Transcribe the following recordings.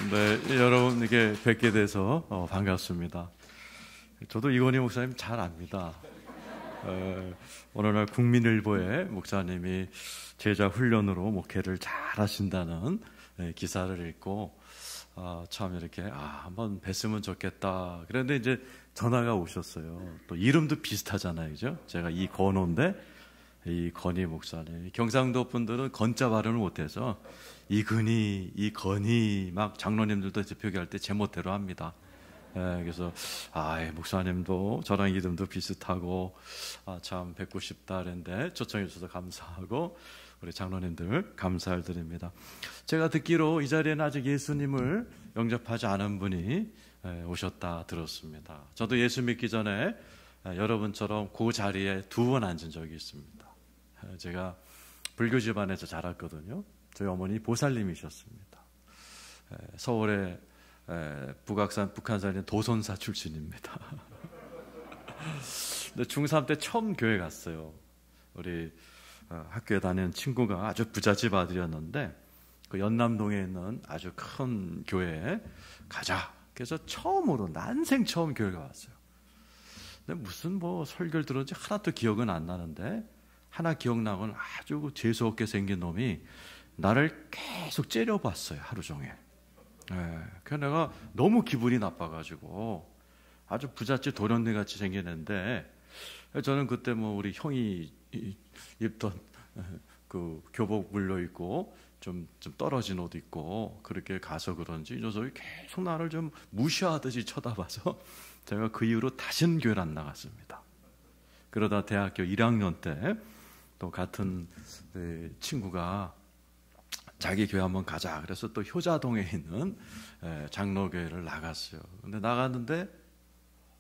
네, 여러분에게 뵙게 돼서 반갑습니다. 저도 이건희 목사님 잘 압니다. 어느 날 국민일보에 목사님이 제자 훈련으로 목회를 잘 하신다는 기사를 읽고 참 이렇게 한번 뵀으면 좋겠다. 그런데 이제 전화가 오셨어요. 또 이름도 비슷하잖아요, 그죠? 제가 이건호인데 이 건희 목사님, 경상도 분들은 건자 발음을 못해서 이근희, 이건희 막 장로님들도 표기할 때 제멋대로 합니다. 그래서 목사님도 저랑 이름도 비슷하고 참 뵙고 싶다 그랬는데 초청해 주셔서 감사하고 우리 장로님들 감사를 드립니다. 제가 듣기로 이 자리에는 아직 예수님을 영접하지 않은 분이 오셨다 들었습니다. 저도 예수 믿기 전에 여러분처럼 그 자리에 2번 앉은 적이 있습니다. 제가 불교 집안에서 자랐거든요. 저희 어머니 보살님이셨습니다. 서울의 북한산인 도선사 출신입니다. 근데 중3 때 처음 교회 갔어요. 우리 학교에 다니는 친구가 아주 부잣집 아들이었는데 그 연남동에 있는 아주 큰 교회에 가자. 그래서 처음으로 난생 처음 교회에 왔어요. 근데 무슨 설교를 들었는지 하나도 기억은 안 나는데 하나 기억나고는 아주 재수없게 생긴 놈이 나를 계속 째려봤어요. 하루 종일. 그래서 내가 너무 기분이 나빠가지고 아주 부잣집 도련님같이 생겼는데 저는 그때 우리 형이 입던 그 교복 물려 입고 좀 떨어진 옷 입고 그렇게 가서 그런지 이 녀석이 계속 나를 좀 무시하듯이 쳐다봐서 제가 그 이후로 다시는 교회를 안 나갔습니다. 그러다 대학교 1학년 때 또 같은 친구가 자기 교회 한번 가자 그래서 또 효자동에 있는 장로교회를 나갔어요. 근데 나갔는데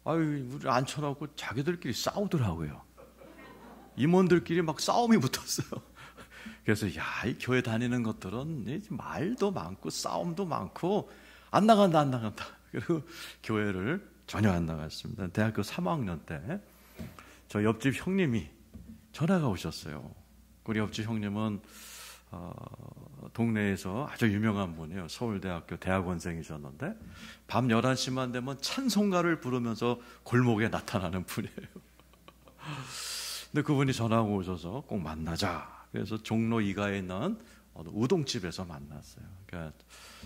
우리 앉혀놓고 자기들끼리 싸우더라고요. 임원들끼리 막 싸움이 붙었어요. 그래서 이 교회 다니는 것들은 말도 많고 싸움도 많고 안 나간다. 그리고 교회를 전혀 안 나갔습니다. 대학교 3학년 때 저 옆집 형님이 전화가 오셨어요. 우리 옆집 형님은 동네에서 아주 유명한 분이에요. 서울대학교 대학원생이셨는데 밤 11시만 되면 찬송가를 부르면서 골목에 나타나는 분이에요. 근데 그분이 전화가 오셔서 꼭 만나자. 그래서 종로 2가에 있는 우동집에서 만났어요. 그러니까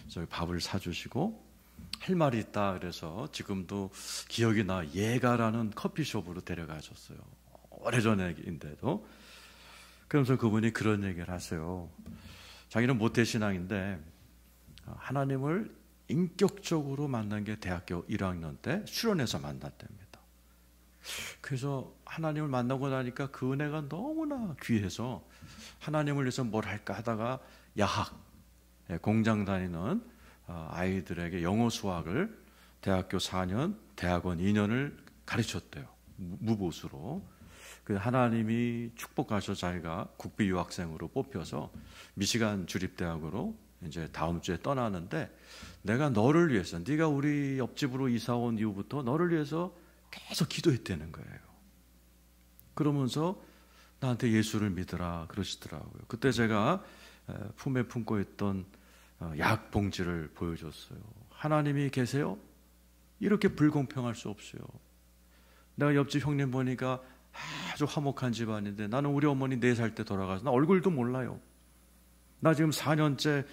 저희 밥을 사주시고 할 말이 있다 그래서 지금도 기억이 나 예가라는 커피숍으로 데려가셨어요. 오래전인데도. 그러면서 그분이 그런 얘기를 하세요. 자기는 모태신앙인데 하나님을 인격적으로 만난 게 대학교 1학년 때 수련회에서 만났답니다. 그래서 하나님을 만나고 나니까 그 은혜가 너무나 귀해서 하나님을 위해서 뭘 할까 하다가 야학, 공장 다니는 아이들에게 영어 수학을 대학교 4년, 대학원 2년을 가르쳤대요. 무보수로. 그 하나님이 축복하셔서 자기가 국비 유학생으로 뽑혀서 미시간 주립대학으로 이제 다음 주에 떠나는데 내가 너를 위해서, 네가 우리 옆집으로 이사 온 이후부터 너를 위해서 계속 기도했다는 거예요. 그러면서 나한테 예수를 믿으라 그러시더라고요. 그때 제가 품에 품고 있던 약 봉지를 보여줬어요. 하나님이 계세요? 이렇게 불공평할 수 없어요. 내가 옆집 형님 보니까 아주 화목한 집안인데 나는 우리 어머니 4살 때 돌아가서 나 얼굴도 몰라요. 나 지금 4년째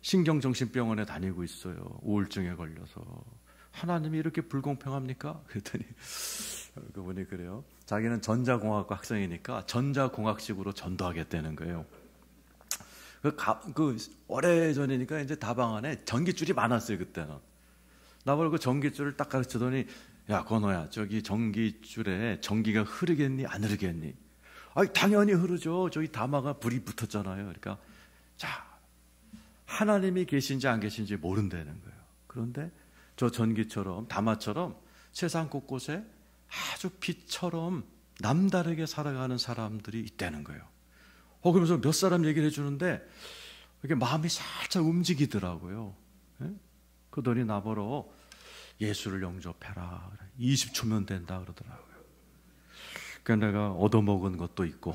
신경정신병원에 다니고 있어요. 우울증에 걸려서. 하나님이 이렇게 불공평합니까? 그랬더니 그분이 그래요. 자기는 전자공학과 학생이니까 전자공학식으로 전도하겠다는 거예요. 오래전이니까 이제 다방 안에 전깃줄이 많았어요, 그때는. 나보고 그 전깃줄을 딱 가르치더니 야, 건호야, 저기 전기줄에 전기가 흐르겠니? 안 흐르겠니? 당연히 흐르죠. 저기 다마가 불이 붙었잖아요. 그러니까, 자, 하나님이 계신지 안 계신지 모른다는 거예요. 그런데 저 전기처럼, 다마처럼 세상 곳곳에 아주 빛처럼 남다르게 살아가는 사람들이 있다는 거예요. 그러면서 몇 사람 얘기를 해주는데, 이렇게 마음이 살짝 움직이더라고요. 그러더니 나보러 예수를 영접해라. 20초면 된다 그러더라고요. 그러니까 내가 얻어먹은 것도 있고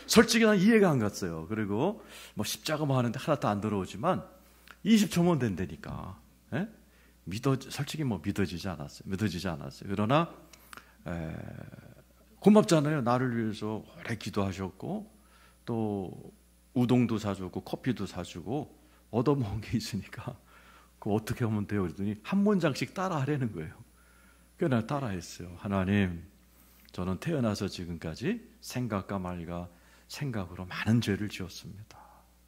솔직히 난 이해가 안 갔어요. 그리고 십자가 하는데 하나도 안 들어오지만 20초면 된다니까. 예? 솔직히 뭐 믿어지지 않았어요. 그러나 고맙잖아요. 나를 위해서 오래 기도하셨고 또 우동도 사주고 커피도 사주고 얻어먹은 게 있으니까 그거 어떻게 하면 돼요? 그랬더니 한 문장씩 따라하라는 거예요. 그래서 내가 따라했어요. 하나님, 저는 태어나서 지금까지 생각과 말과 생각으로 많은 죄를 지었습니다.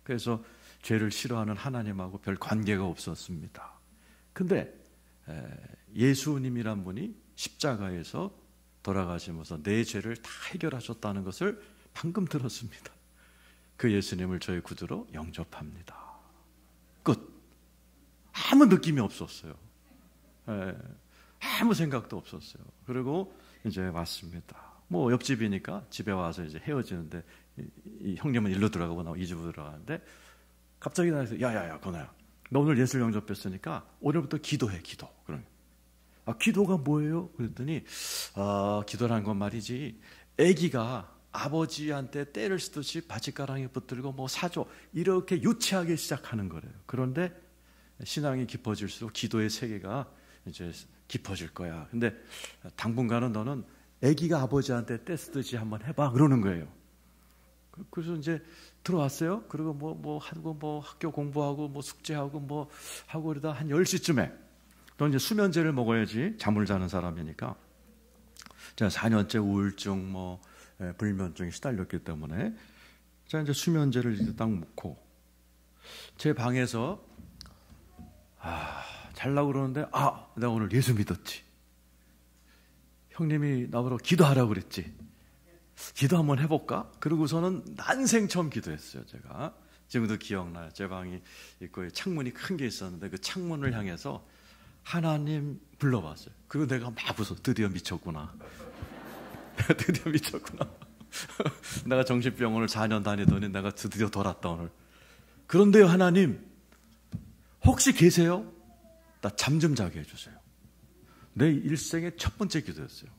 그래서 죄를 싫어하는 하나님하고 별 관계가 없었습니다. 근데 예수님이란 분이 십자가에서 돌아가시면서 내 죄를 다 해결하셨다는 것을 방금 들었습니다. 그 예수님을 저의 구주로 영접합니다. 끝. 아무 느낌이 없었어요. 아무 생각도 없었어요. 그리고 이제 왔습니다. 뭐 옆집이니까 집에 와서 이제 헤어지는데 이 형님은 일로 들어가고 나 이 집으로 들어가는데 갑자기 나와서 야야야 건아야, 너 오늘 예술 영접했으니까 오늘부터 기도해. 기도. 그럼 기도가 뭐예요? 그랬더니 기도라는 건 말이지, 아기가 아버지한테 때를 쓰듯이 바짓가랑이 붙들고 뭐 사줘 이렇게 유치하게 시작하는 거래요. 그런데 신앙이 깊어질수록 기도의 세계가 이제 깊어질 거야. 근데 당분간은 너는 아기가 아버지한테 때 쓰듯이 한번 해봐 그러는 거예요. 그래서 이제 들어왔어요. 그리고 뭐 하고 뭐 학교 공부하고 뭐 숙제하고 뭐 하고 그러다 한 10시쯤에 또 이제 수면제를 먹어야지 잠을 자는 사람이니까 제가 4년째 우울증 뭐 불면증에 시달렸기 때문에 제가 이제 수면제를 이제 딱 먹고 제 방에서 자려고 그러는데 내가 오늘 예수 믿었지. 형님이 나보러 기도하라고 그랬지. 기도 한번 해볼까? 그러고서는 난생 처음 기도했어요. 제가 지금도 기억나요. 제 방이 있고 창문이 큰 게 있었는데 그 창문을 향해서 하나님 불러봤어요. 그리고 내가 막 웃어. 드디어 미쳤구나. 드디어 미쳤구나. 내가 정신병원을 4년 다니더니 내가 드디어 돌았다 오늘. 그런데요, 하나님 혹시 계세요? 나 잠 좀 자게 해주세요. 내 일생의 첫 번째 기도였어요.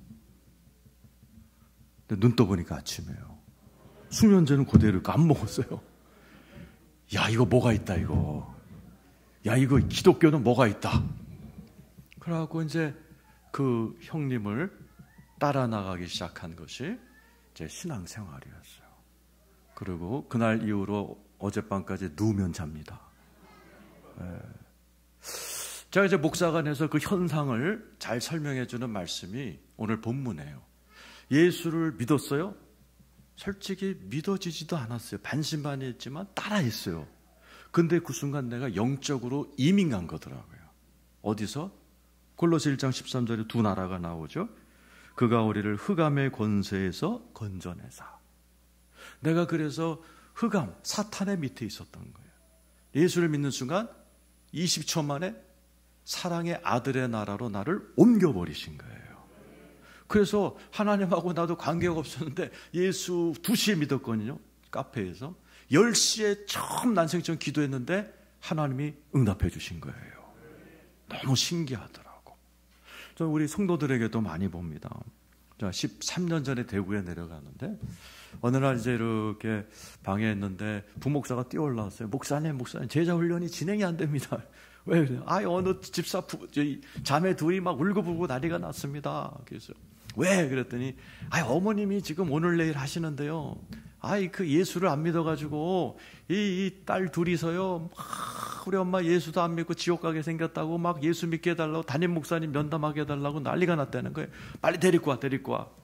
근데 눈 떠보니까 아침이에요. 수면제는 그대로 안 먹었어요. 야, 이거 뭐가 있다 이거. 야, 이거 기독교는 뭐가 있다. 그러고 이제 그 형님을 따라 나가기 시작한 것이 제 신앙생활이었어요. 그리고 그날 이후로 어젯밤까지 누우면 잡니다. 제가 이제 목사관에서 그 현상을 잘 설명해 주는 말씀이 오늘 본문이에요. 예수를 믿었어요? 솔직히 믿어지지도 않았어요. 반신반의했지만 따라했어요. 근데 그 순간 내가 영적으로 이민 간 거더라고요. 어디서? 골로새 1장 13절에 두 나라가 나오죠. 그가 우리를 흑암의 권세에서 건져내사. 내가 그래서 흑암, 사탄의 밑에 있었던 거예요. 예수를 믿는 순간 20초 만에 사랑의 아들의 나라로 나를 옮겨버리신 거예요. 그래서 하나님하고 나도 관계가 없었는데 예수 2시에 믿었거든요. 카페에서. 10시에 처음 난생 처음 기도했는데 하나님이 응답해 주신 거예요. 너무 신기하더라고. 저는 우리 성도들에게도 많이 봅니다. 13년 전에 대구에 내려가는데 어느 날 이제 이렇게 방에 있는데 부목사가 뛰어 올라왔어요. 목사님 제자 훈련이 진행이 안 됩니다. 왜 그래요? 어느 집사 자매 둘이 막 울고불고 난리가 났습니다. 그래서 왜? 그랬더니 어머님이 지금 오늘 내일 하시는데요. 그 예수를 안 믿어가지고 이 딸 둘이서요. 막 우리 엄마 예수도 안 믿고 지옥 가게 생겼다고 막 예수 믿게 해달라고 담임 목사님 면담하게 해달라고 난리가 났다는 거예요. 빨리 데리고 와.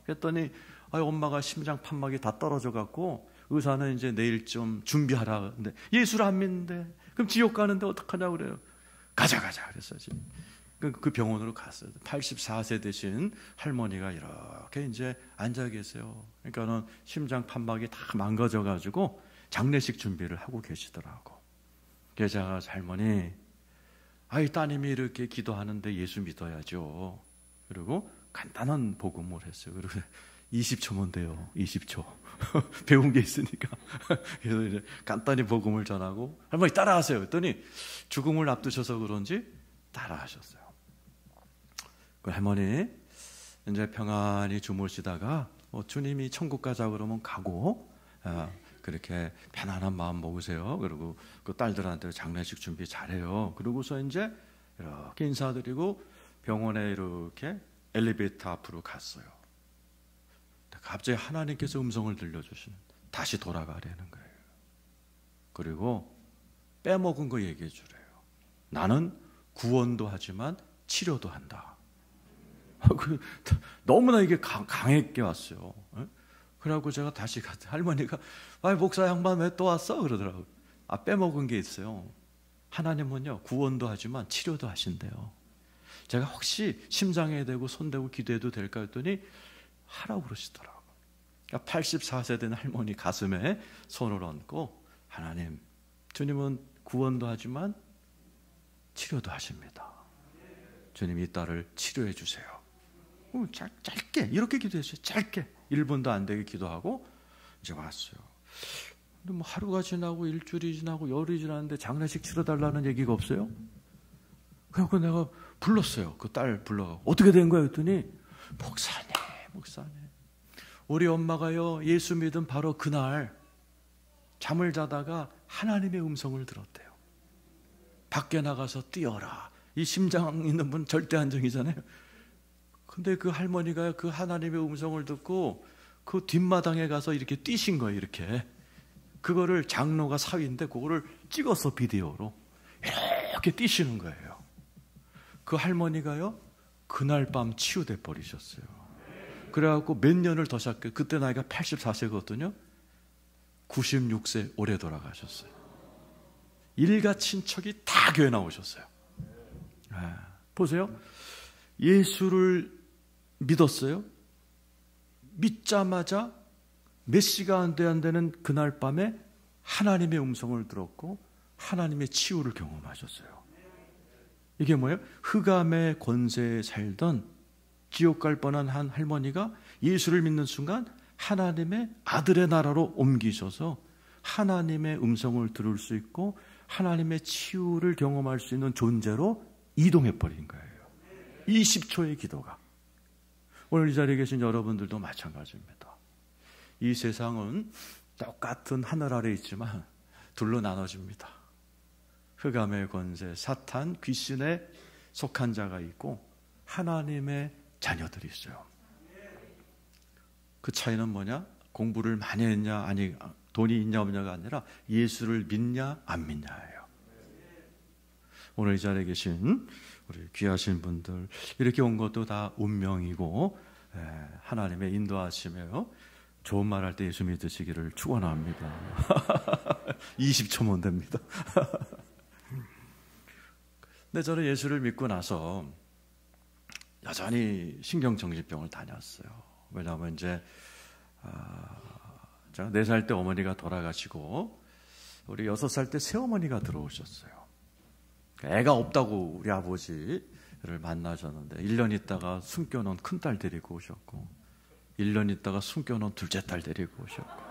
그랬더니 엄마가 심장 판막이 다 떨어져 갖고 의사는 이제 내일 좀 준비하라. 근데 예수를 안 믿는데 그럼 지옥 가는데 어떡하냐고 그래요. 가자. 그랬어요. 그 병원으로 갔어요. 84세 되신 할머니가 이렇게 이제 앉아 계세요. 그러니까는 심장 판막이 다 망가져가지고 장례식 준비를 하고 계시더라고. 그래서 제가 할머니, 따님이 이렇게 기도하는데 예수 믿어야죠. 그리고 간단한 복음을 했어요. 그리고 20초면 돼요. 20초. 배운 게 있으니까. 그래서 이제 간단히 복음을 전하고 할머니 따라하세요. 그랬더니 죽음을 앞두셔서 그런지 따라하셨어요. 그 할머니 이제 평안히 주무시다가 주님이 천국 가자 그러면 가고 그렇게 편안한 마음 먹으세요. 그리고 그 딸들한테 장례식 준비 잘해요. 그러고서 이제 이렇게 인사드리고 병원에 이렇게 엘리베이터 앞으로 갔어요. 갑자기 하나님께서 음성을 들려주시는, 다시 돌아가라는 거예요. 그리고 빼먹은 거 얘기해 주래요. 나는 구원도 하지만 치료도 한다. 너무나 이게 강하게 왔어요. 그래갖고 제가 다시 갔더니 할머니가 목사 양반 왜 또 왔어? 그러더라고요. 빼먹은 게 있어요. 하나님은요 구원도 하지만 치료도 하신대요. 제가 혹시 심장에 대고 손대고 기도해도 될까 했더니 하라고 그러시더라고요. 84세 된 할머니 가슴에 손을 얹고, 하나님, 주님은 구원도 하지만 치료도 하십니다. 주님 이 딸을 치료해 주세요. 짧게 이렇게 기도했어요. 짧게 1분도 안 되게 기도하고 이제 왔어요. 근데 뭐 하루가 지나고 일주일이 지나고 열흘이 지났는데 장례식 치러달라는 얘기가 없어요. 그래서 내가 불렀어요. 그 딸 불러가 어떻게 된 거야 했더니, 목사님 우리 엄마가요 예수 믿은 바로 그날 잠을 자다가 하나님의 음성을 들었대요. 밖에 나가서 뛰어라. 이 심장 있는 분 절대 안정이잖아요. 근데 그 할머니가 그 하나님의 음성을 듣고 그 뒷마당에 가서 이렇게 뛰신 거예요. 이렇게 그거를 장로가 사위인데 그거를 찍어서 비디오로 이렇게 뛰시는 거예요. 그 할머니가요 그날 밤 치유돼 버리셨어요. 그래갖고 몇 년을 더 살게, 그때 나이가 84세거든요 96세 올해 돌아가셨어요. 일가 친척이 다 교회 나오셨어요. 보세요. 예수를 믿었어요. 믿자마자 몇 시간도 안 되는 그날 밤에 하나님의 음성을 들었고 하나님의 치유를 경험하셨어요. 이게 뭐예요? 흑암의 권세에 살던 지옥 갈 뻔한 한 할머니가 예수를 믿는 순간 하나님의 아들의 나라로 옮기셔서 하나님의 음성을 들을 수 있고 하나님의 치유를 경험할 수 있는 존재로 이동해 버린 거예요. 20초의 기도가. 오늘 이 자리에 계신 여러분들도 마찬가지입니다. 이 세상은 똑같은 하늘 아래 있지만 둘로 나눠집니다. 흑암의 권세, 사탄, 귀신에 속한 자가 있고 하나님의 자녀들이 있어요. 그 차이는 뭐냐? 공부를 많이 했냐, 아니 돈이 있냐 없냐가 아니라 예수를 믿냐 안 믿냐예요. 오늘 이 자리에 계신 우리 귀하신 분들, 이렇게 온 것도 다 운명이고 하나님의 인도하심이에요. 좋은 말 할 때 예수 믿으시기를 축원합니다. 20초면 됩니다. 근데 저는 예수를 믿고 나서 여전히 신경정신병을 다녔어요. 왜냐하면 이제 제가 4살 때 어머니가 돌아가시고 우리 6살 때 새어머니가 들어오셨어요. 애가 없다고 우리 아버지를 만나셨는데 1년 있다가 숨겨놓은 큰딸 데리고 오셨고 1년 있다가 숨겨놓은 둘째 딸 데리고 오셨고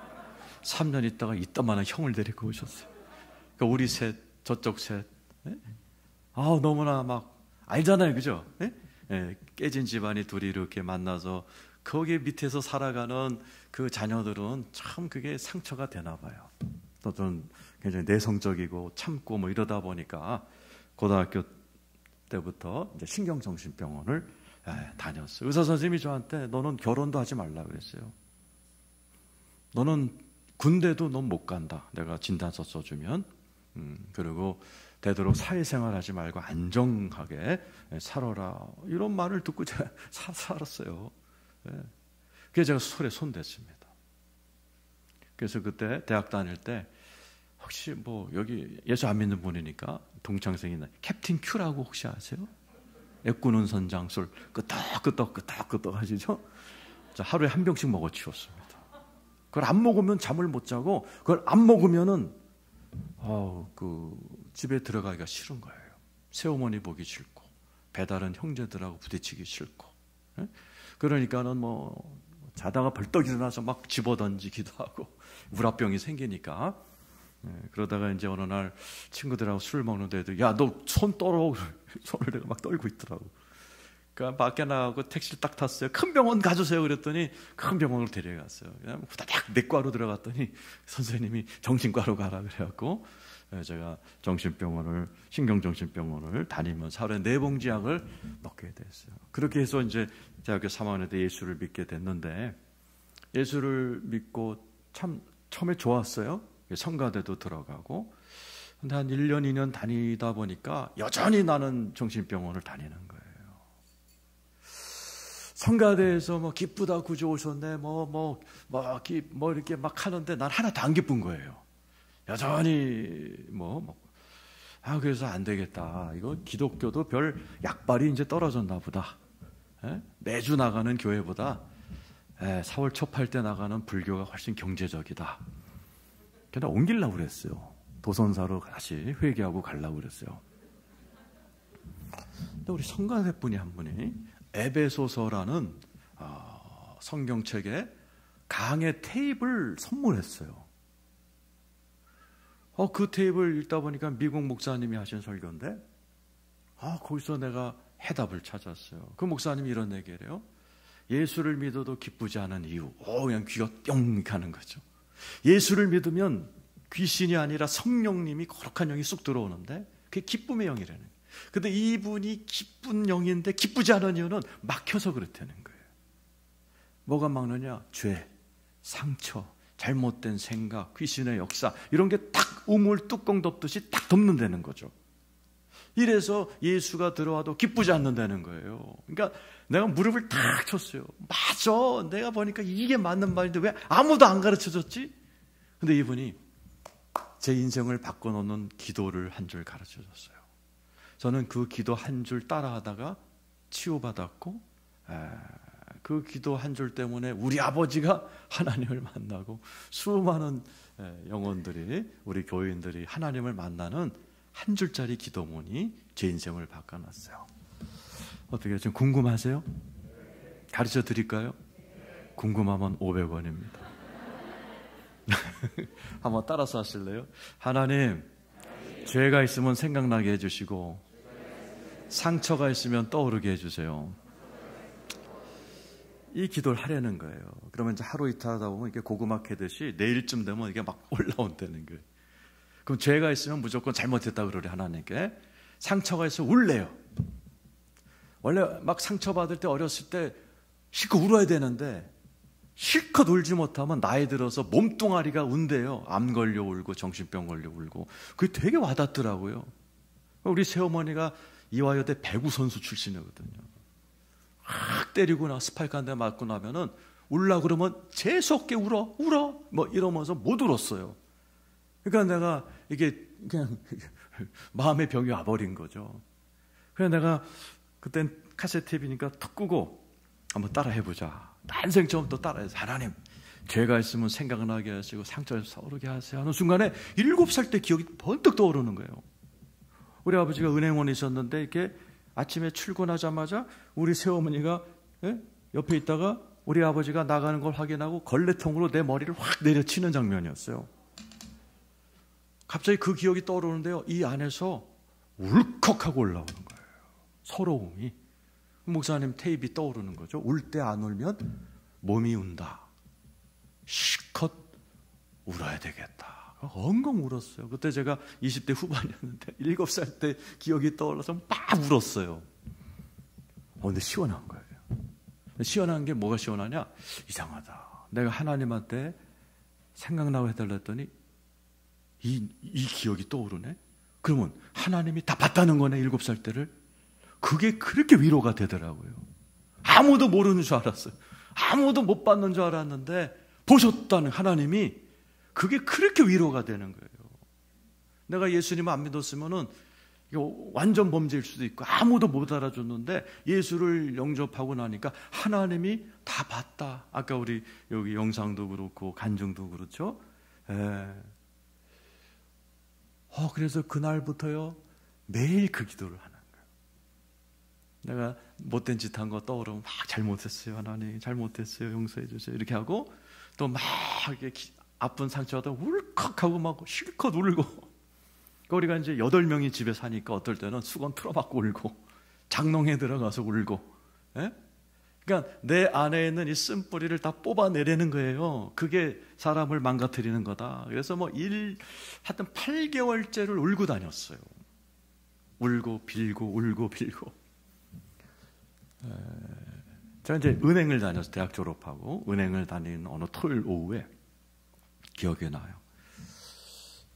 3년 있다가 이따만한 형을 데리고 오셨어요. 그러니까 우리 셋, 저쪽 셋. 너무나 막 알잖아요. 그죠? 깨진 집안이 둘이 이렇게 만나서 거기 밑에서 살아가는 그 자녀들은 참 그게 상처가 되나 봐요. 또 저는 굉장히 내성적이고 참고 뭐 이러다 보니까 고등학교 때부터 이제 신경정신병원을 다녔어요. 의사 선생님이 저한테 너는 결혼도 하지 말라 그랬어요. 너는 군대도 넌 못 간다. 내가 진단서 써주면. 그리고 되도록 사회생활하지 말고 안정하게 살아라. 이런 말을 듣고 제가 살았어요. 그래서 제가 술에 손댔습니다. 그래서 그때 대학 다닐 때 혹시 뭐 여기 예수 안 믿는 분이니까 동창생이나 캡틴 큐라고 혹시 아세요? 애꾸는 선장 술 끄떡끄떡 하시죠? 하루에 한 병씩 먹어 치웠습니다. 그걸 안 먹으면 잠을 못 자고 그걸 안 먹으면은 그 집에 들어가기가 싫은 거예요. 새어머니 보기 싫고 배다른 형제들하고 부딪히기 싫고. 그러니까는 뭐 자다가 벌떡 일어나서 막 집어던지기도 하고 우라병이 생기니까. 그러다가 이제 어느 날 친구들하고 술을 먹는데도 야, 너 손 떨어. 손을 내가 막 떨고 있더라고. 그러니까 밖에 나가고 택시를 딱 탔어요. 큰 병원 가주세요 그랬더니 큰 병원으로 데려갔어요. 그냥 후다닥 내과로 들어갔더니 선생님이 정신과로 가라 그래갖고 제가 신경정신병원을 다니면서 하루에 4봉지 약을 먹게 됐어요. 그렇게 해서 이제 대학교 3학년 때 예수를 믿게 됐는데, 예수를 믿고 참 처음에 좋았어요. 성가대도 들어가고. 근데 한 1년, 2년 다니다 보니까 여전히 나는 정신병원을 다니는 거예요. 성가대에서 뭐 기쁘다 구주 오셨네, 이렇게 막 하는데 난 하나도 안 기쁜 거예요. 여전히 그래서 안 되겠다. 이거 기독교도 별 약발이 이제 떨어졌나 보다. 매주 나가는 교회보다 4월 초팔 때 나가는 불교가 훨씬 경제적이다. 그냥 옮기려고 그랬어요. 도선사로 다시 회개하고 가려고 그랬어요. 근데 우리 성가대 분이 한 분이 에베소서라는 성경책에 강의 테이프를 선물했어요. 그 테이프를 읽다 보니까 미국 목사님이 하신 설교인데, 거기서 내가 해답을 찾았어요. 그 목사님이 이런 얘기를 해요. 예수를 믿어도 기쁘지 않은 이유. 그냥 귀가 뿅 가는 거죠. 예수를 믿으면 귀신이 아니라 성령님이, 거룩한 영이 쑥 들어오는데 그게 기쁨의 영이라는 거예요. 근데 이분이 기쁜 영인데 기쁘지 않은 이유는 막혀서 그렇다는 거예요. 뭐가 막느냐? 죄, 상처, 잘못된 생각, 귀신의 역사, 이런 게 딱 우물 뚜껑 덮듯이 딱 덮는다는 거죠. 이래서 예수가 들어와도 기쁘지 않는다는 거예요. 그러니까 내가 무릎을 탁 쳤어요. 맞아, 내가 보니까 이게 맞는 말인데 왜 아무도 안 가르쳐줬지? 근데 이분이 제 인생을 바꿔놓는 기도를 한 줄 가르쳐줬어요. 저는 그 기도 한 줄 따라하다가 치유받았고, 그 기도 한 줄 때문에 우리 아버지가 하나님을 만나고 수많은 영혼들이, 우리 교인들이 하나님을 만나는 한 줄짜리 기도문이 제 인생을 바꿔놨어요. 어떻게 좀 궁금하세요? 가르쳐 드릴까요? 궁금하면 500원입니다. 한번 따라서 하실래요? 하나님, 죄가 있으면 생각나게 해주시고 상처가 있으면 떠오르게 해주세요. 이 기도를 하려는 거예요. 그러면 이제 하루 이틀 하다 보면 이게 고구마 캐듯이 내일쯤 되면 이게 막 올라온다는 거예요. 그럼 죄가 있으면 무조건 잘못했다 그러래. 하나님께 상처가 있으면 울래요. 원래 막 상처받을 때, 어렸을 때 실컷 울어야 되는데 실컷 울지 못하면 나이 들어서 몸뚱아리가 운대요. 암 걸려 울고 정신병 걸려 울고. 그게 되게 와닿더라고요. 우리 새어머니가 이화여대 배구 선수 출신이거든요. 확 때리고 나 스파이크 한 대 맞고 나면은 울라 그러면 재수없게 울어 이러면서 못 울었어요. 그러니까 내가 이게 그냥 마음의 병이 와버린 거죠. 그래서 내가 그땐 카세트 테이프니까 턱 끄고 한번 따라 해보자. 난생 처음 또 따라해서, 하나님, 죄가 있으면 생각나게 하시고 상처에서 서르게 하세요 하는 순간에 7살 때 기억이 번뜩 떠오르는 거예요. 우리 아버지가 은행원에 있었는데 이렇게 아침에 출근하자마자 우리 새어머니가 옆에 있다가 우리 아버지가 나가는 걸 확인하고 걸레통으로 내 머리를 확 내려치는 장면이었어요. 갑자기 그 기억이 떠오르는데요, 이 안에서 울컥하고 올라오는 거예요. 서러움이. 목사님 테이프가 떠오르는 거죠. 울 때 안 울면 몸이 운다. 실컷 울어야 되겠다. 엉엉 울었어요. 그때 제가 20대 후반이었는데 7살 때 기억이 떠올라서 막 울었어요. 근데 시원한 거예요. 시원한 게 뭐가 시원하냐? 이상하다. 내가 하나님한테 생각나고 해달라 했더니 이 기억이 떠오르네? 그러면 하나님이 다 봤다는 거네, 7살 때를? 그게 그렇게 위로가 되더라고요. 아무도 모르는 줄 알았어요. 아무도 못 봤는 줄 알았는데 보셨다는 하나님이, 그게 그렇게 위로가 되는 거예요. 내가 예수님을 안 믿었으면은 이거 완전 범죄일 수도 있고 아무도 못 알아줬는데 예수를 영접하고 나니까 하나님이 다 봤다. 아까 우리 여기 영상도 그렇고 간증도 그렇죠. 그래서 그날부터요 매일 그 기도를 하는 거예요. 내가 못된 짓 한 거 떠오르면 막 잘못했어요. 하나님 잘못했어요. 용서해 주세요. 이렇게 하고 또 막 이렇게 아픈 상처가 울컥하고 막 실컷 울고. 우리가 이제 8명이 집에 사니까 어떨 때는 수건 틀어박고 울고 장롱에 들어가서 울고 예? 그러니까 내 안에 있는 이 쓴뿌리를 다 뽑아내려는 거예요. 그게 사람을 망가뜨리는 거다. 그래서 하여튼 8개월째를 울고 다녔어요. 울고 빌고 울고 빌고. 제가 이제 은행을 다녀서 대학 졸업하고 은행을 다닌 어느 토요일 오후에 기억이 나요.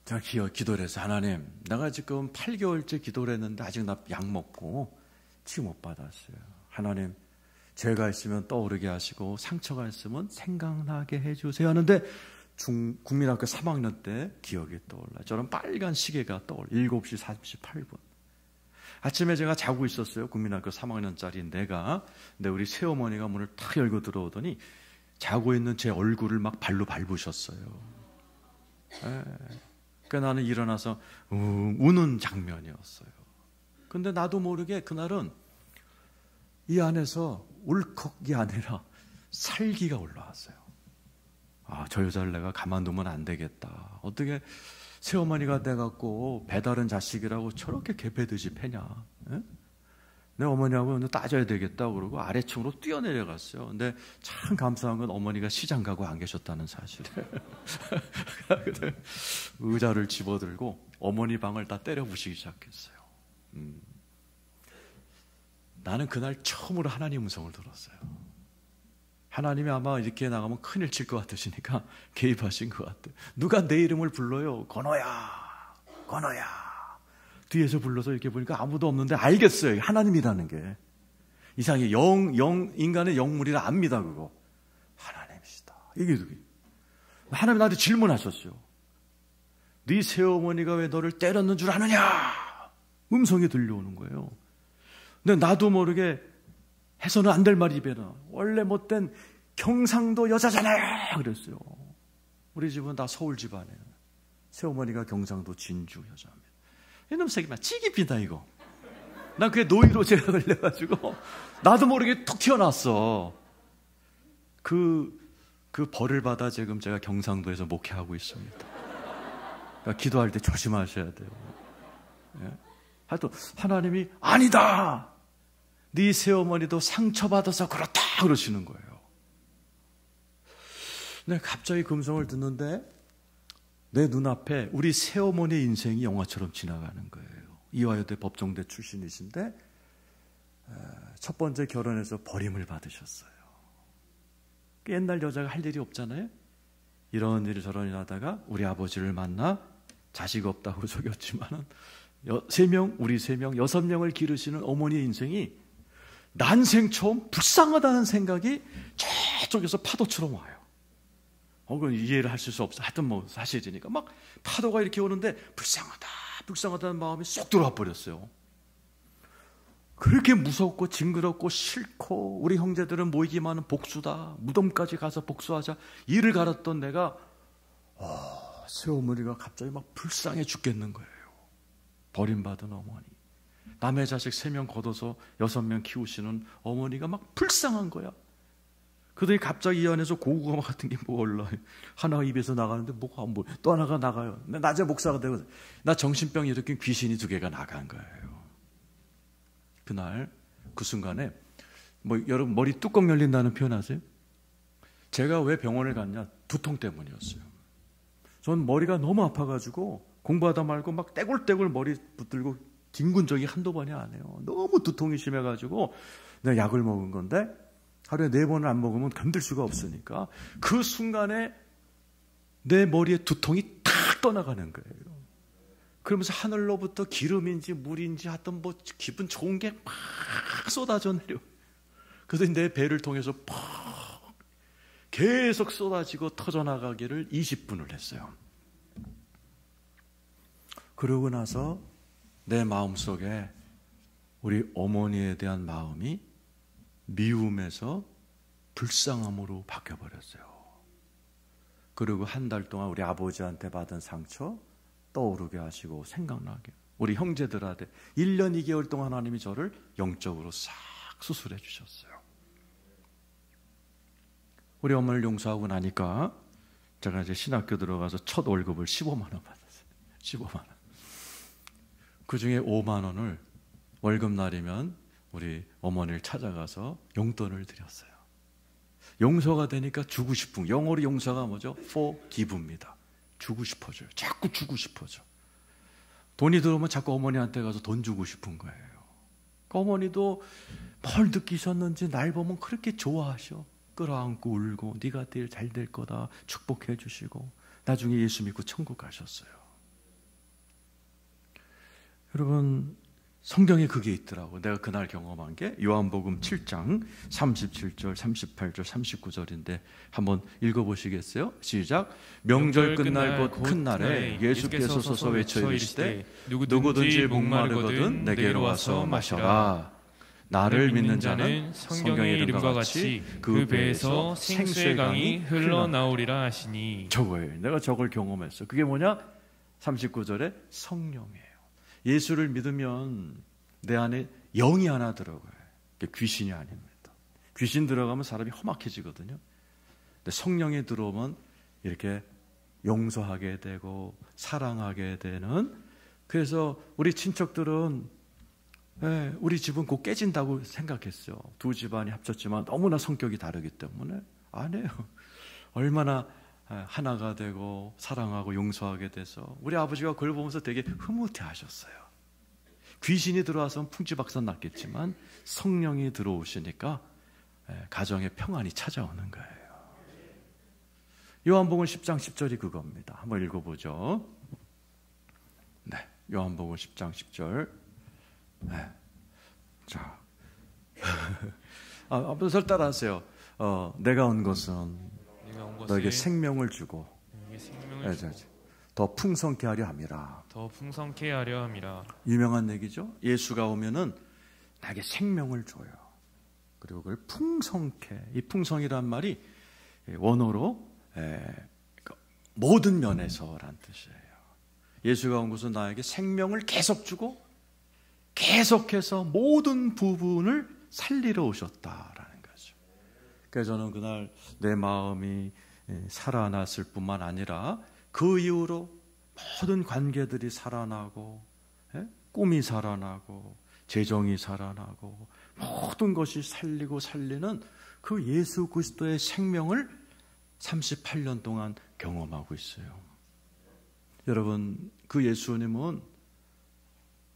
제가 기도를 해서 하나님, 내가 지금 8개월째 기도를 했는데 아직 나 약 먹고 치 못 받았어요. 하나님, 죄가 있으면 떠오르게 하시고 상처가 있으면 생각나게 해주세요 하는데 국민학교 3학년 때 기억이 떠올라요. 저는 빨간 시계가 떠올라요. 7시 48분. 아침에 제가 자고 있었어요. 국민학교 3학년짜리 내가. 근데 우리 새어머니가 문을 탁 열고 들어오더니 자고 있는 제 얼굴을 막 발로 밟으셨어요. 그러니까 나는 일어나서 우는 장면이었어요. 근데 나도 모르게 그날은 이 안에서 울컥이 아니라 살기가 올라왔어요. 아, 저 여자를 내가 가만두면 안 되겠다. 어떻게 새어머니가 돼갖고 배다른 자식이라고 저렇게 개패듯이 패냐. 에? 내 어머니하고 따져야 되겠다 그러고 아래층으로 뛰어내려갔어요. 근데 참 감사한 건 어머니가 시장 가고 안 계셨다는 사실을. 의자를 집어들고 어머니 방을 다 때려 부시기 시작했어요. 나는 그날 처음으로 하나님 음성을 들었어요. 하나님이 아마 이렇게 나가면 큰일 칠 것 같으시니까 개입하신 것 같아요. 누가 내 이름을 불러요? 건호야, 건호야. 뒤에서 불러서 이렇게 보니까 아무도 없는데 알겠어요. 하나님이라는 게. 이상하게 인간의 영물이라 압니다, 그거. 하나님이시다. 이게 누구? 하나님이 나한테 질문하셨어요. 네 새어머니가 왜 너를 때렸는 줄 아느냐? 음성이 들려오는 거예요. 근데 나도 모르게 해서는 안 될 말이 입에나. 원래 못된 경상도 여자잖아요. 그랬어요. 우리 집은 다 서울 집안이에요. 새어머니가 경상도 진주 여자입니다. 이놈 새끼만 찌깁니다 이거. 난 그게 노이로 제약을 내가지고 나도 모르게 툭 튀어나왔어. 그 벌을 받아 지금 제가 경상도에서 목회하고 있습니다. 그러니까 기도할 때 조심하셔야 돼요. 예? 하여튼 하나님이 아니다. 네 새어머니도 상처받아서 그렇다 그러시는 거예요. 근데 갑자기 금성을 듣는데 내 눈앞에 우리 새어머니의 인생이 영화처럼 지나가는 거예요. 이화여대 법정대 출신이신데 첫 번째 결혼해서 버림을 받으셨어요. 옛날 여자가 할 일이 없잖아요. 이런 일 저런 일 하다가 우리 아버지를 만나 자식 없다고 속였지만은 우리 3명, 6명을 기르시는 어머니의 인생이 난생 처음 불쌍하다는 생각이 저쪽에서 파도처럼 와요. 그건 이해를 하실 수 없어. 하여튼 사실이니까 막 파도가 이렇게 오는데 불쌍하다는 마음이 쏙 들어와 버렸어요. 그렇게 무섭고 징그럽고 싫고 우리 형제들은 모이기만 하는 복수다. 무덤까지 가서 복수하자. 이를 갈았던 내가 새어머니가 갑자기 막 불쌍해 죽겠는 거예요. 버림받은 어머니. 남의 자식 3명 걷어서 6명 키우시는 어머니가 막 불쌍한 거야. 그러더니 갑자기 이 안에서 고구마 같은 게 뭐가 올라와요. 하나가 입에서 나가는데 뭐가 안 보여. 또 하나가 나가요. 낮에 목사가 되고 나 정신병 일으킨 귀신이 2개가 나간 거예요. 그날 그 순간에 여러분 머리 뚜껑 열린다는 표현 아세요? 제가 왜 병원을 갔냐? 두통 때문이었어요. 전 머리가 너무 아파가지고 공부하다 말고 막 떼굴떼굴 머리 붙들고 뒹군 적이 한두 번이 아니에요. 너무 두통이 심해가지고 내가 약을 먹은 건데 하루에 4번을 안 먹으면 견딜 수가 없으니까 그 순간에 내 머리에 두통이 탁 떠나가는 거예요. 그러면서 하늘로부터 기름인지 물인지 하여튼 기분 좋은 게 막 쏟아져 내려. 그래서 내 배를 통해서 퍽 계속 쏟아지고 터져나가기를 20분을 했어요. 그러고 나서 내 마음속에 우리 어머니에 대한 마음이 미움에서 불쌍함으로 바뀌어버렸어요. 그리고 한 달 동안 우리 아버지한테 받은 상처 떠오르게 하시고 생각나게. 우리 형제들한테 1년 2개월 동안 하나님이 저를 영적으로 싹 수술해 주셨어요. 우리 어머니를 용서하고 나니까 제가 이제 신학교 들어가서 첫 월급을 15만 원 받았어요. 15만 원. 그 중에 5만 원을 월급날이면 우리 어머니를 찾아가서 용돈을 드렸어요. 용서가 되니까 주고 싶은, 영어로 용서가 뭐죠? forgive입니다. 주고 싶어져요. 자꾸 주고 싶어져. 돈이 들어오면 자꾸 어머니한테 가서 돈 주고 싶은 거예요. 그 어머니도 뭘 느끼셨는지 날 보면 그렇게 좋아하셔. 끌어안고 울고 네가 잘 될 거다 축복해 주시고 나중에 예수 믿고 천국 가셨어요. 여러분, 성경에 그게 있더라고. 내가 그날 경험한 게 요한복음 7장 37절, 38절, 39절인데 한번 읽어보시겠어요? 시작. 명절 끝날 곧 큰 날에 예수께서 서서 외쳐 이르시되 누구든지 목마르거든 내게로 와서 마셔라. 나를 믿는 자는 성경의 이름과 같이 그 배에서 생수의 강이 흘러나오리라 하시니. 저거예요. 내가 저걸 경험했어. 그게 뭐냐? 39절에 성령이에요. 예수를 믿으면 내 안에 영이 하나 들어가요. 귀신이 아닙니다. 귀신 들어가면 사람이 험악해지거든요. 근데 성령이 들어오면 이렇게 용서하게 되고 사랑하게 되는. 그래서 우리 친척들은 우리 집은 곧 깨진다고 생각했어요. 두 집안이 합쳤지만 너무나 성격이 다르기 때문에. 아니에요. 얼마나 하나가 되고 사랑하고 용서하게 돼서 우리 아버지가 그걸 보면서 되게 흐뭇해 하셨어요. 귀신이 들어와서 풍지박산 났겠지만 성령이 들어오시니까 가정에 평안이 찾아오는 거예요. 요한복음 10장 10절이 그겁니다. 한번 읽어보죠. 네, 요한복음 10장 10절. 네. 자, 한번 절 따라하세요. 내가 온 것은 너에게 생명을 주고 더 풍성케 하려 함이라. 더 풍성케 하려 함이라. 유명한 얘기죠. 예수가 오면은 나에게 생명을 줘요. 그리고 그걸 풍성케. 이 풍성이란 말이 원어로 모든 면에서란 뜻이에요. 예수가 온 것은 나에게 생명을 계속 주고 계속해서 모든 부분을 살리러 오셨다라는 거죠. 그래서 저는 그날 내 마음이 살아났을 뿐만 아니라 그 이후로 모든 관계들이 살아나고 꿈이 살아나고 재정이 살아나고 모든 것이 살리고 살리는 그 예수 그리스도의 생명을 38년 동안 경험하고 있어요. 여러분, 그 예수님은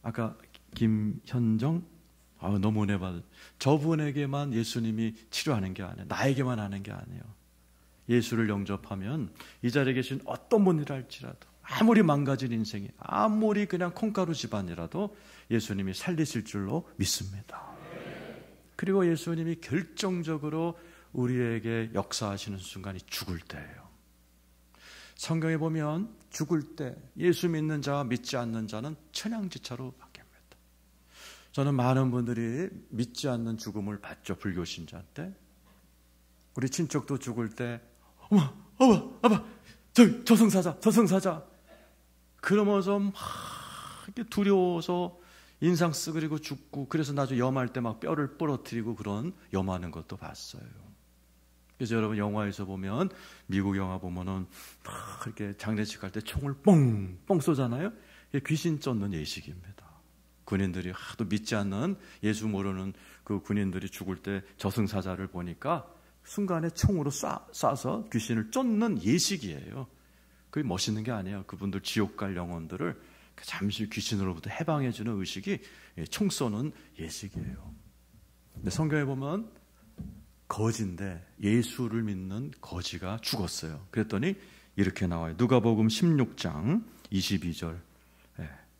아까 김현정 너무 은혜 받은 저분에게만 예수님이 치료하는 게 아니에요. 나에게만 하는 게 아니에요. 예수를 영접하면 이 자리에 계신 어떤 분이랄지라도 아무리 망가진 인생이 아무리 그냥 콩가루 집안이라도 예수님이 살리실 줄로 믿습니다. 그리고 예수님이 결정적으로 우리에게 역사하시는 순간이 죽을 때예요. 성경에 보면 죽을 때 예수 믿는 자와 믿지 않는 자는 천양지차로 바뀝니다. 저는 많은 분들이 믿지 않는 죽음을 봤죠. 불교 신자 때. 우리 친척도 죽을 때 어머, 저승사자. 그러면서 막 이렇게 두려워서 인상 쓰그리고 죽고, 그래서 나중에 염할 때 막 뼈를 부러뜨리고 그런 염하는 것도 봤어요. 그래서 여러분 영화에서 보면, 미국 영화 보면은 막 이렇게 장례식 갈 때 총을 뻥뻥 쏘잖아요. 이게 귀신 쫓는 예식입니다. 군인들이 하도 믿지 않는 예수 모르는 그 군인들이 죽을 때 저승사자를 보니까 순간에 총으로 쏴서 귀신을 쫓는 예식이에요. 그게 멋있는 게 아니에요. 그분들 지옥 갈 영혼들을 잠시 귀신으로부터 해방해주는 의식이 총 쏘는 예식이에요. 근데 성경에 보면 거지인데 예수를 믿는 거지가 죽었어요. 그랬더니 이렇게 나와요. 누가복음 16장 22절.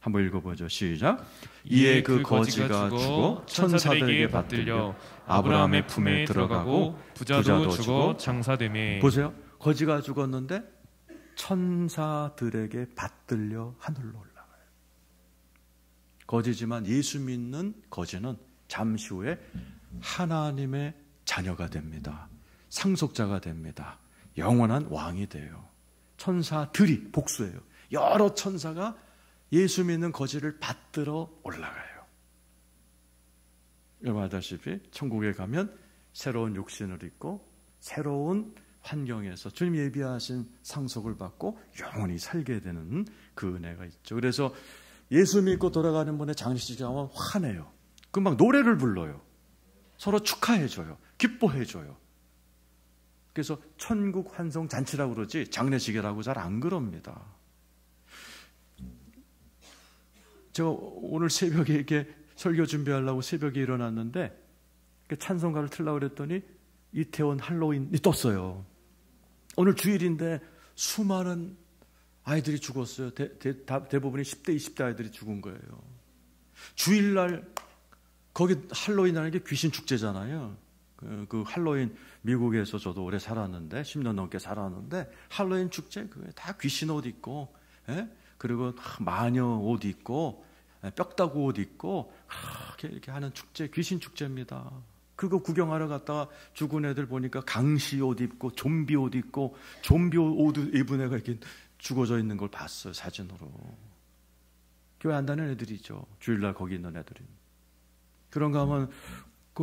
한번 읽어보죠. 시작. 이에 그 거지가 죽어 천사들에게 받들려 아브라함의 품에 들어가고 부자도 죽어 장사되매. 보세요. 거지가 죽었는데 천사들에게 받들려 하늘로 올라가요. 거지지만 예수 믿는 거지는 잠시 후에 하나님의 자녀가 됩니다. 상속자가 됩니다. 영원한 왕이 돼요. 천사들이 복수예요. 여러 천사가 예수 믿는 거지를 받들어 올라가요. 여러분 아다시피 천국에 가면 새로운 육신을 입고 새로운 환경에서 주님 예비하신 상속을 받고 영원히 살게 되는 그 은혜가 있죠. 그래서 예수 믿고 돌아가는 분의 장례식에 가면 화내요. 그 막 노래를 불러요. 서로 축하해줘요. 기뻐해줘요. 그래서 천국 환송 잔치라고 그러지 장례식이라고 잘 안 그럽니다. 제가 오늘 새벽에 이렇게 설교 준비하려고 새벽에 일어났는데 찬송가를 틀려고 그랬더니 이태원 할로윈이 떴어요. 오늘 주일인데 수많은 아이들이 죽었어요. 대부분이 10대, 20대 아이들이 죽은 거예요. 주일날 거기 할로윈이라는 게 귀신 축제잖아요. 그 할로윈 미국에서 저도 오래 살았는데 10년 넘게 살았는데 할로윈 축제 그게 다 귀신 옷 입고 그리고 마녀 옷 입고 뼈다구 옷 입고 이렇게 하는 축제 귀신 축제입니다. 그거 구경하러 갔다가 죽은 애들 보니까 강시 옷 입고 좀비 옷 입고 좀비 옷 입은 애가 이렇게 죽어져 있는 걸 봤어요. 사진으로. 교회 안 다니는 애들이죠. 주일날 거기 있는 애들이. 그런가 하면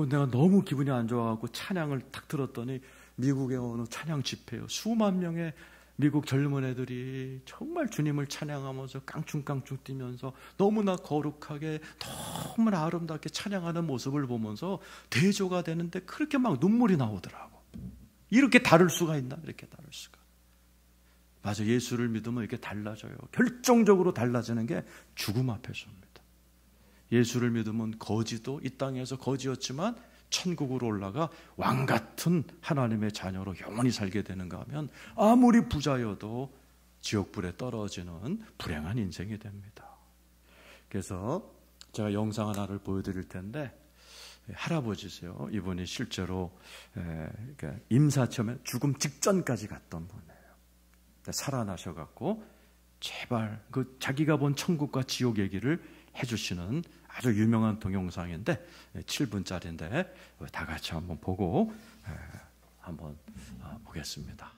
내가 너무 기분이 안 좋아갖고 찬양을 탁 들었더니 미국의 어느 찬양 집회요. 수만 명의 미국 젊은 애들이 정말 주님을 찬양하면서 깡충깡충 뛰면서 너무나 거룩하게 너무나 아름답게 찬양하는 모습을 보면서 대조가 되는데 그렇게 막 눈물이 나오더라고. 이렇게 다를 수가 있나? 이렇게 다를 수가. 맞아, 예수를 믿으면 이렇게 달라져요. 결정적으로 달라지는 게 죽음 앞에서입니다. 예수를 믿으면 거지도 이 땅에서 거지였지만 천국으로 올라가 왕같은 하나님의 자녀로 영원히 살게 되는가 하면 아무리 부자여도 지옥불에 떨어지는 불행한 인생이 됩니다. 그래서 제가 영상 하나를 보여드릴 텐데 할아버지세요. 이분이 실제로 임사체험에 죽음 직전까지 갔던 분이에요. 살아나셔갖고 제발 그 자기가 본 천국과 지옥 얘기를 해주시는 아주 유명한 동영상인데 7분짜리인데 다 같이 한번 보고 한번 보겠습니다.